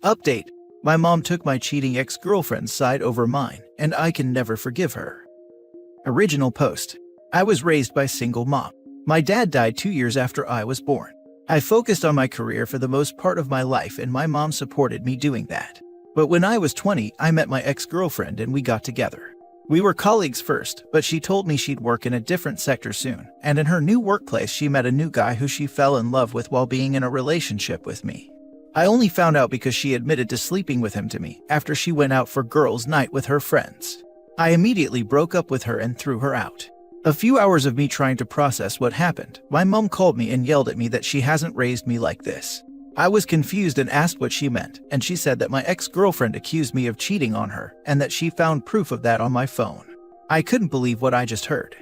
Update. My mom took my cheating ex-girlfriend's side over mine, and I can never forgive her. Original post. I was raised by a single mom. My dad died 2 years after I was born. I focused on my career for the most part of my life, and my mom supported me doing that. But when I was 20, I met my ex-girlfriend and we got together. We were colleagues first, but she told me she'd work in a different sector soon, and in her new workplace she met a new guy who she fell in love with while being in a relationship with me. I only found out because she admitted to sleeping with him to me after she went out for girls' night with her friends. I immediately broke up with her and threw her out. A few hours of me trying to process what happened, my mom called me and yelled at me that she hasn't raised me like this. I was confused and asked what she meant, and she said that my ex-girlfriend accused me of cheating on her and that she found proof of that on my phone. I couldn't believe what I just heard.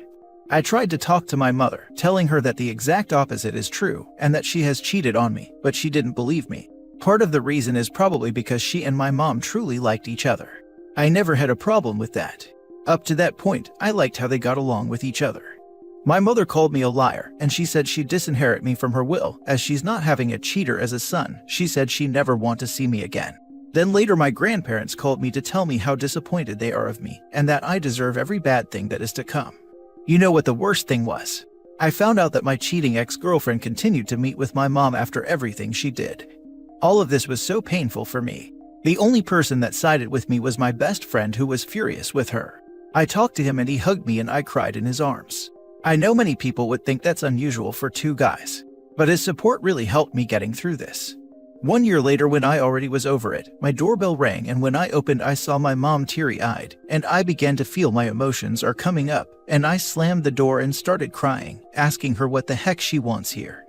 I tried to talk to my mother, telling her that the exact opposite is true and that she has cheated on me, but she didn't believe me. Part of the reason is probably because she and my mom truly liked each other. I never had a problem with that. Up to that point, I liked how they got along with each other. My mother called me a liar, and she said she'd disinherit me from her will, as she's not having a cheater as a son. She said she never want to see me again. Then later my grandparents called me to tell me how disappointed they are of me, and that I deserve every bad thing that is to come. You know what the worst thing was? I found out that my cheating ex-girlfriend continued to meet with my mom after everything she did. All of this was so painful for me. The only person that sided with me was my best friend, who was furious with her. I talked to him and he hugged me and I cried in his arms. I know many people would think that's unusual for two guys, but his support really helped me getting through this. 1 year later, when I already was over it, my doorbell rang, and when I opened I saw my mom teary-eyed, and I began to feel my emotions are coming up, and I slammed the door and started crying, asking her what the heck she wants here.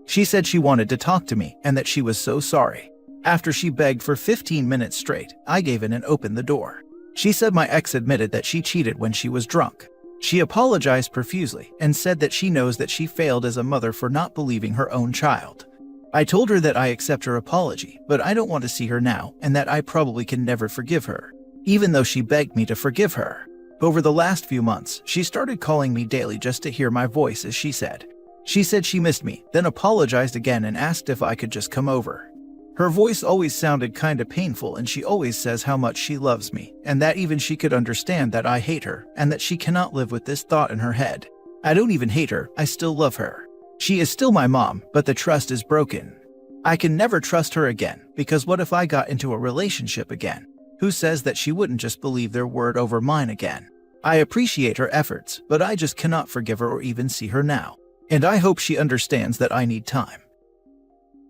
She said she wanted to talk to me and that she was so sorry. After she begged for 15 minutes straight, I gave in and opened the door. She said my ex admitted that she cheated when she was drunk. She apologized profusely and said that she knows that she failed as a mother for not believing her own child. I told her that I accept her apology, but I don't want to see her now and that I probably can never forgive her, even though she begged me to forgive her. Over the last few months, she started calling me daily just to hear my voice, as she said. She said she missed me, then apologized again and asked if I could just come over. Her voice always sounded kinda painful, and she always says how much she loves me, and that even she could understand that I hate her, and that she cannot live with this thought in her head. I don't even hate her, I still love her. She is still my mom, but the trust is broken. I can never trust her again, because what if I got into a relationship again? Who says that she wouldn't just believe their word over mine again? I appreciate her efforts, but I just cannot forgive her or even see her now. And I hope she understands that I need time.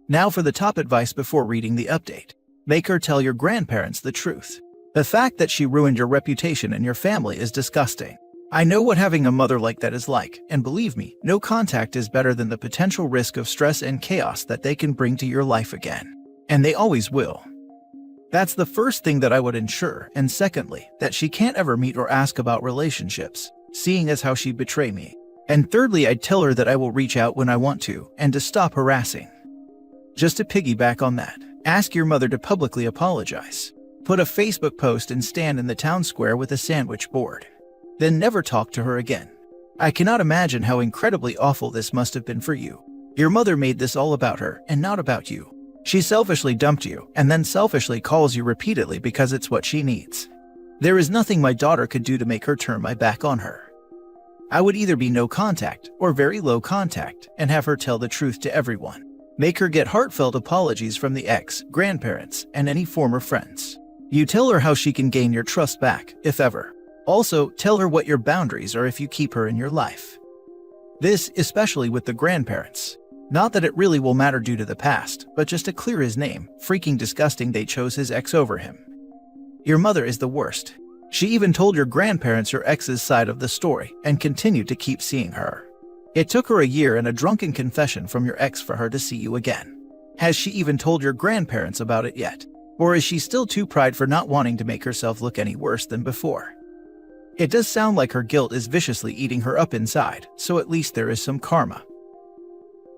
Now for the top advice before reading the update. Make her tell your grandparents the truth. The fact that she ruined your reputation and your family is disgusting. I know what having a mother like that is like, and believe me, no contact is better than the potential risk of stress and chaos that they can bring to your life again. And they always will. That's the first thing that I would ensure, and secondly, that she can't ever meet or ask about relationships, seeing as how she'd betray me. And thirdly, I'd tell her that I will reach out when I want to, and to stop harassing. Just to piggyback on that, ask your mother to publicly apologize. Put a Facebook post and stand in the town square with a sandwich board. Then never talk to her again. I cannot imagine how incredibly awful this must have been for you. Your mother made this all about her and not about you. She selfishly dumped you and then selfishly calls you repeatedly because it's what she needs. There is nothing my daughter could do to make her turn my back on her. I would either be no contact or very low contact and have her tell the truth to everyone. Make her get heartfelt apologies from the ex, grandparents, and any former friends. You tell her how she can gain your trust back, if ever. Also, tell her what your boundaries are if you keep her in your life. This, especially with the grandparents. Not that it really will matter due to the past, but just to clear his name. Freaking disgusting they chose his ex over him. Your mother is the worst. She even told your grandparents your ex's side of the story and continued to keep seeing her. It took her a year and a drunken confession from your ex for her to see you again. Has she even told your grandparents about it yet? Or is she still too prideful for not wanting to make herself look any worse than before? It does sound like her guilt is viciously eating her up inside, so at least there is some karma.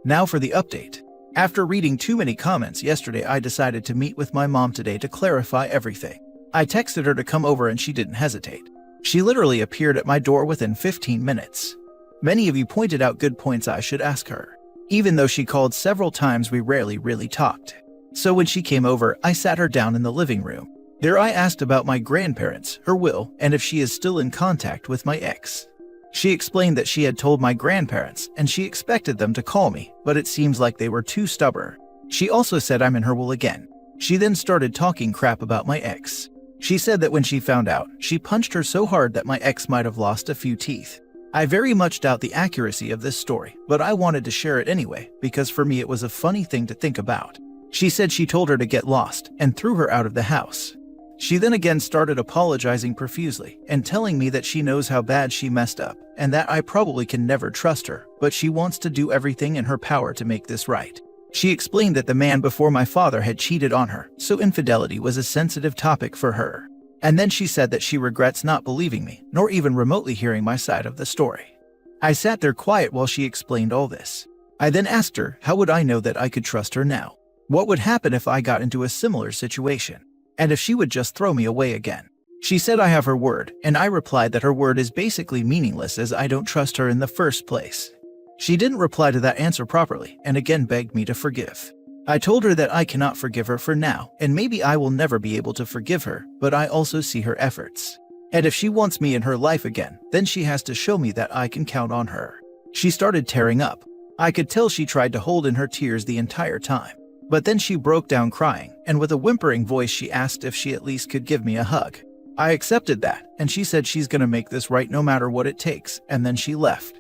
Now for the update. After reading too many comments yesterday, I decided to meet with my mom today to clarify everything. I texted her to come over and she didn't hesitate. She literally appeared at my door within 15 minutes. Many of you pointed out good points I should ask her. Even though she called several times, we rarely really talked. So when she came over, I sat her down in the living room. There I asked about my grandparents, her will, and if she is still in contact with my ex. She explained that she had told my grandparents and she expected them to call me, but it seems like they were too stubborn. She also said I'm in her will again. She then started talking crap about my ex. She said that when she found out, she punched her so hard that my ex might have lost a few teeth. I very much doubt the accuracy of this story, but I wanted to share it anyway because for me it was a funny thing to think about. She said she told her to get lost and threw her out of the house. She then again started apologizing profusely and telling me that she knows how bad she messed up and that I probably can never trust her, but she wants to do everything in her power to make this right. She explained that the man before my father had cheated on her, so infidelity was a sensitive topic for her. And then she said that she regrets not believing me, nor even remotely hearing my side of the story. I sat there quiet while she explained all this. I then asked her, how would I know that I could trust her now? What would happen if I got into a similar situation? And if she would just throw me away again? She said I have her word, and I replied that her word is basically meaningless as I don't trust her in the first place. She didn't reply to that answer properly, and again begged me to forgive. I told her that I cannot forgive her for now, and maybe I will never be able to forgive her, but I also see her efforts. And if she wants me in her life again, then she has to show me that I can count on her. She started tearing up. I could tell she tried to hold in her tears the entire time. But then she broke down crying, and with a whimpering voice she asked if she at least could give me a hug. I accepted that, and she said she's gonna make this right no matter what it takes, and then she left.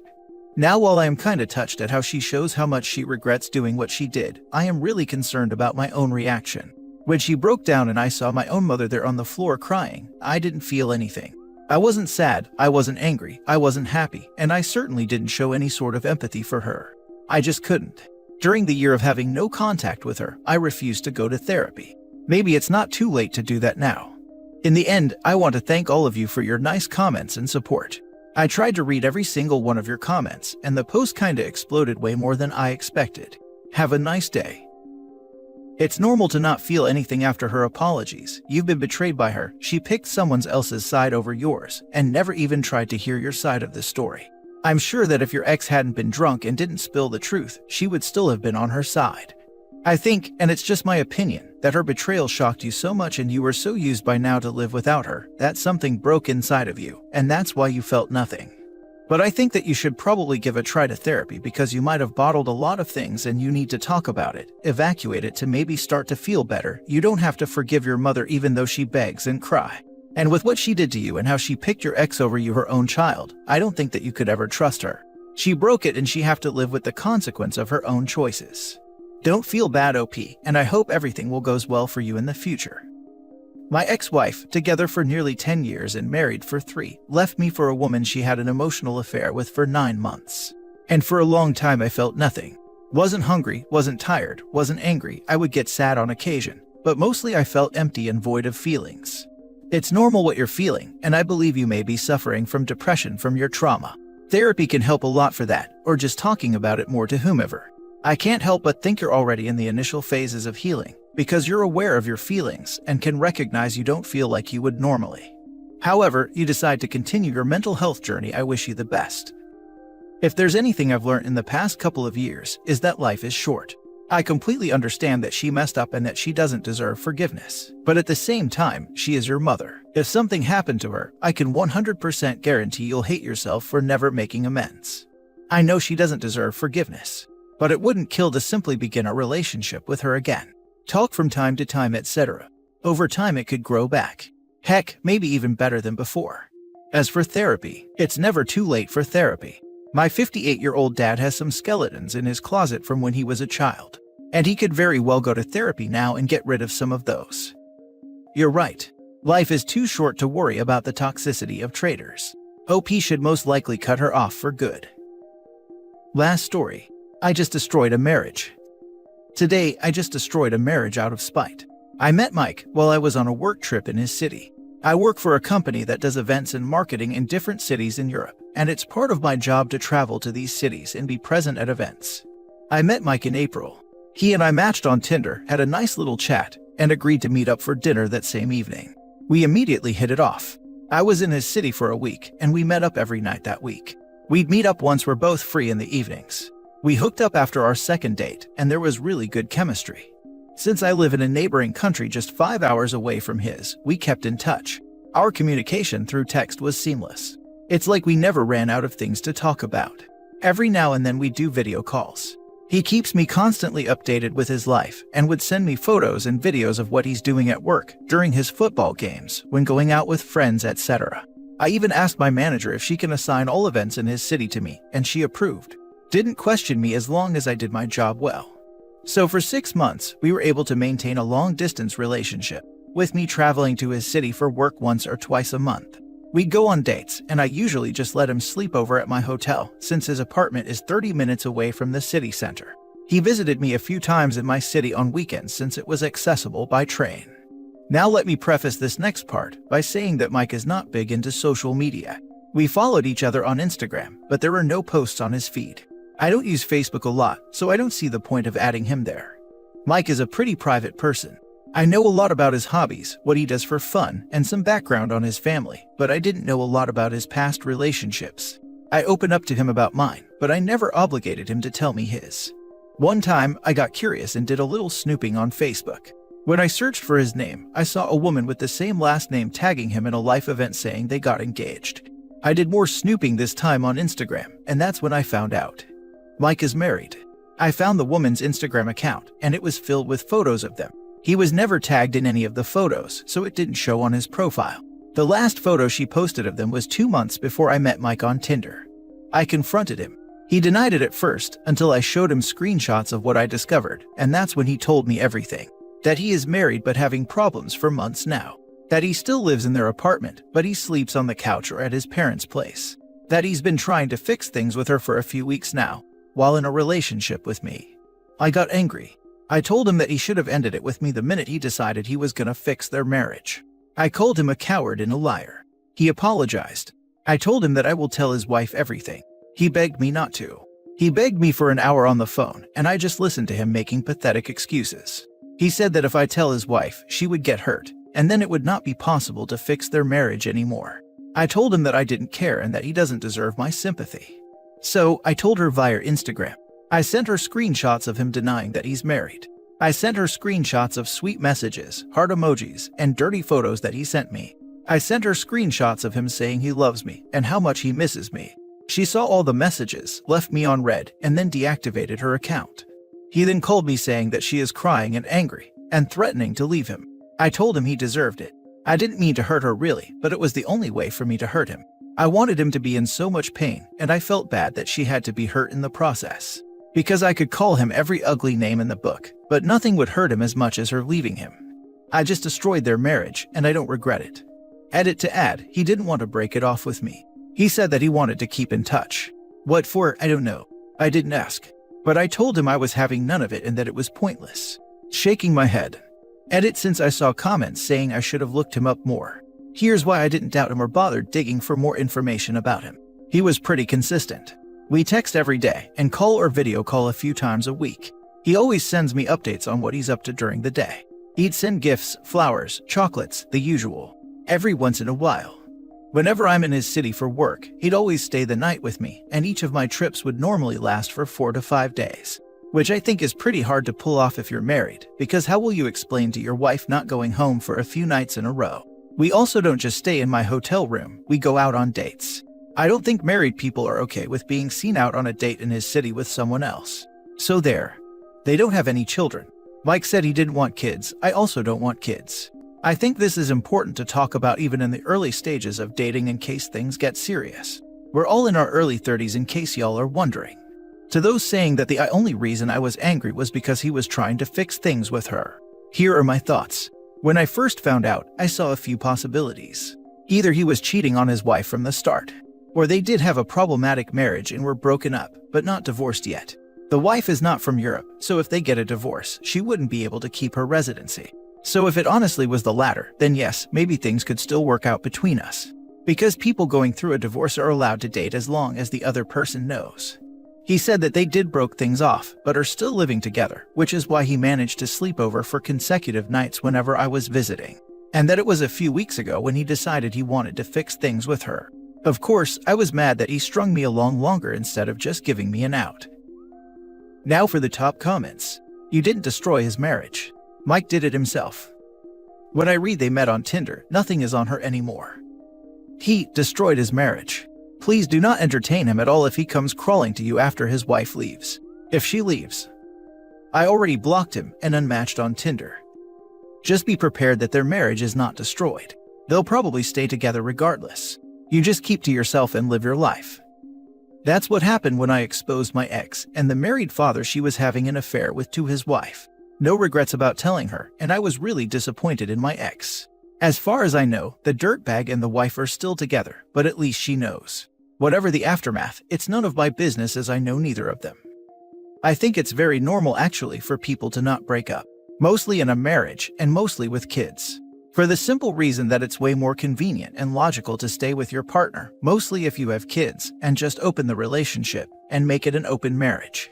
Now while I am kinda touched at how she shows how much she regrets doing what she did, I am really concerned about my own reaction. When she broke down and I saw my own mother there on the floor crying, I didn't feel anything. I wasn't sad, I wasn't angry, I wasn't happy, and I certainly didn't show any sort of empathy for her. I just couldn't. During the year of having no contact with her, I refused to go to therapy. Maybe it's not too late to do that now. In the end, I want to thank all of you for your nice comments and support. I tried to read every single one of your comments, and the post kinda exploded way more than I expected. Have a nice day. It's normal to not feel anything after her apologies. You've been betrayed by her. She picked someone else's side over yours, and never even tried to hear your side of the story. I'm sure that if your ex hadn't been drunk and didn't spill the truth, she would still have been on her side. I think, and it's just my opinion, that her betrayal shocked you so much and you were so used by now to live without her, that something broke inside of you, and that's why you felt nothing. But I think that you should probably give a try to therapy because you might have bottled a lot of things and you need to talk about it, evacuate it to maybe start to feel better. You don't have to forgive your mother even though she begs and cries. And with what she did to you and how she picked your ex over you, her own child, I don't think that you could ever trust her. She broke it and she have to live with the consequence of her own choices. Don't feel bad, OP, and I hope everything will goes well for you in the future. My ex-wife, together for nearly 10 years and married for 3, left me for a woman she had an emotional affair with for 9 months. And for a long time I felt nothing. Wasn't hungry, wasn't tired, wasn't angry. I would get sad on occasion, but mostly I felt empty and void of feelings. It's normal what you're feeling, and I believe you may be suffering from depression from your trauma. Therapy can help a lot for that, or just talking about it more to whomever. I can't help but think you're already in the initial phases of healing, because you're aware of your feelings and can recognize you don't feel like you would normally. However, you decide to continue your mental health journey. I wish you the best. If there's anything I've learned in the past couple of years, is that life is short. I completely understand that she messed up and that she doesn't deserve forgiveness. But at the same time, she is your mother. If something happened to her, I can 100% guarantee you'll hate yourself for never making amends. I know she doesn't deserve forgiveness, but it wouldn't kill to simply begin a relationship with her again. Talk from time to time, etc. Over time it could grow back. Heck, maybe even better than before. As for therapy, it's never too late for therapy. My 58-year-old dad has some skeletons in his closet from when he was a child, and he could very well go to therapy now and get rid of some of those. You're right. Life is too short to worry about the toxicity of traitors. OP should most likely cut her off for good. Last story. I just destroyed a marriage. Today, I just destroyed a marriage out of spite. I met Mike while I was on a work trip in his city. I work for a company that does events and marketing in different cities in Europe, and it's part of my job to travel to these cities and be present at events. I met Mike in April. He and I matched on Tinder, had a nice little chat, and agreed to meet up for dinner that same evening. We immediately hit it off. I was in his city for a week, and we met up every night that week. We'd meet up once we're both free in the evenings. We hooked up after our second date, and there was really good chemistry. Since I live in a neighboring country just 5 hours away from his, we kept in touch. Our communication through text was seamless. It's like we never ran out of things to talk about. Every now and then we do video calls. He keeps me constantly updated with his life and would send me photos and videos of what he's doing at work, during his football games, when going out with friends, etc. I even asked my manager if she can assign all events in his city to me, and she approved. Didn't question me as long as I did my job well. So for 6 months, we were able to maintain a long-distance relationship, with me traveling to his city for work once or twice a month. We'd go on dates, and I usually just let him sleep over at my hotel, since his apartment is 30 minutes away from the city center. He visited me a few times in my city on weekends since it was accessible by train. Now let me preface this next part by saying that Mike is not big into social media. We followed each other on Instagram, but there are no posts on his feed. I don't use Facebook a lot, so I don't see the point of adding him there. Mike is a pretty private person. I know a lot about his hobbies, what he does for fun, and some background on his family, but I didn't know a lot about his past relationships. I open up to him about mine, but I never obligated him to tell me his. One time, I got curious and did a little snooping on Facebook. When I searched for his name, I saw a woman with the same last name tagging him in a life event saying they got engaged. I did more snooping this time on Instagram, and that's when I found out. Mike is married. I found the woman's Instagram account, and it was filled with photos of them. He was never tagged in any of the photos, so it didn't show on his profile. The last photo she posted of them was 2 months before I met Mike on Tinder. I confronted him. He denied it at first, until I showed him screenshots of what I discovered, and that's when he told me everything. That he is married but having problems for months now. That he still lives in their apartment, but he sleeps on the couch or at his parents' place. That he's been trying to fix things with her for a few weeks now, while in a relationship with me. I got angry. I told him that he should have ended it with me the minute he decided he was gonna fix their marriage. I called him a coward and a liar. He apologized. I told him that I will tell his wife everything. He begged me not to. He begged me for an hour on the phone, and I just listened to him making pathetic excuses. He said that if I tell his wife, she would get hurt, and then it would not be possible to fix their marriage anymore. I told him that I didn't care and that he doesn't deserve my sympathy. So, I told her via Instagram. I sent her screenshots of him denying that he's married. I sent her screenshots of sweet messages, heart emojis, and dirty photos that he sent me. I sent her screenshots of him saying he loves me and how much he misses me. She saw all the messages, left me on read, and then deactivated her account. He then called me saying that she is crying and angry, and threatening to leave him. I told him he deserved it. I didn't mean to hurt her really, but it was the only way for me to hurt him. I wanted him to be in so much pain, and I felt bad that she had to be hurt in the process. Because I could call him every ugly name in the book, but nothing would hurt him as much as her leaving him. I just destroyed their marriage, and I don't regret it. Edit to add, he didn't want to break it off with me. He said that he wanted to keep in touch. What for, I don't know. I didn't ask. But I told him I was having none of it and that it was pointless. Shaking my head. Edit, since I saw comments saying I should have looked him up more. Here's why I didn't doubt him or bothered digging for more information about him. He was pretty consistent. We text every day and call or video call a few times a week. He always sends me updates on what he's up to during the day. He'd send gifts, flowers, chocolates, the usual. Every once in a while. Whenever I'm in his city for work, he'd always stay the night with me, and each of my trips would normally last for 4 to 5 days. Which I think is pretty hard to pull off if you're married, because how will you explain to your wife not going home for a few nights in a row? We also don't just stay in my hotel room, we go out on dates. I don't think married people are okay with being seen out on a date in his city with someone else. So there. They don't have any children. Mike said he didn't want kids, I also don't want kids. I think this is important to talk about even in the early stages of dating in case things get serious. We're all in our early 30s in case y'all are wondering. To those saying that the only reason I was angry was because he was trying to fix things with her. Here are my thoughts. When I first found out, I saw a few possibilities. Either he was cheating on his wife from the start, or they did have a problematic marriage and were broken up, but not divorced yet. The wife is not from Europe, so if they get a divorce, she wouldn't be able to keep her residency. So if it honestly was the latter, then yes, maybe things could still work out between us. Because people going through a divorce are allowed to date as long as the other person knows. He said that they did broke things off, but are still living together, which is why he managed to sleep over for consecutive nights whenever I was visiting. And that it was a few weeks ago when he decided he wanted to fix things with her. Of course, I was mad that he strung me along longer instead of just giving me an out. Now for the top comments. You didn't destroy his marriage. Mike did it himself. When I read they met on Tinder, nothing is on her anymore. He destroyed his marriage. Please do not entertain him at all if he comes crawling to you after his wife leaves. If she leaves. I already blocked him and unmatched on Tinder. Just be prepared that their marriage is not destroyed. They'll probably stay together regardless. You just keep to yourself and live your life. That's what happened when I exposed my ex and the married father she was having an affair with to his wife. No regrets about telling her, and I was really disappointed in my ex. As far as I know, the dirtbag and the wife are still together, but at least she knows. Whatever the aftermath, it's none of my business as I know neither of them. I think it's very normal actually for people to not break up, mostly in a marriage and mostly with kids. For the simple reason that it's way more convenient and logical to stay with your partner, mostly if you have kids, and just open the relationship and make it an open marriage.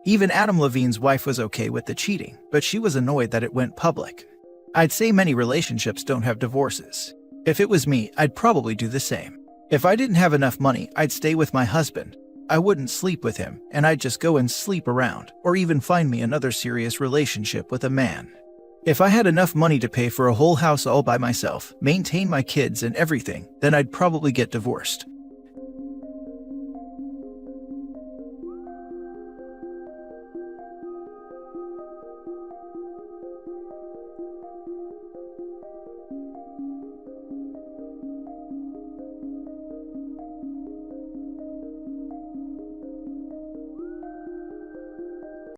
Even Adam Levine's wife was okay with the cheating, but she was annoyed that it went public. I'd say many relationships don't have divorces. If it was me, I'd probably do the same. If I didn't have enough money, I'd stay with my husband. I wouldn't sleep with him, and I'd just go and sleep around, or even find me another serious relationship with a man. If I had enough money to pay for a whole house all by myself, maintain my kids and everything, then I'd probably get divorced.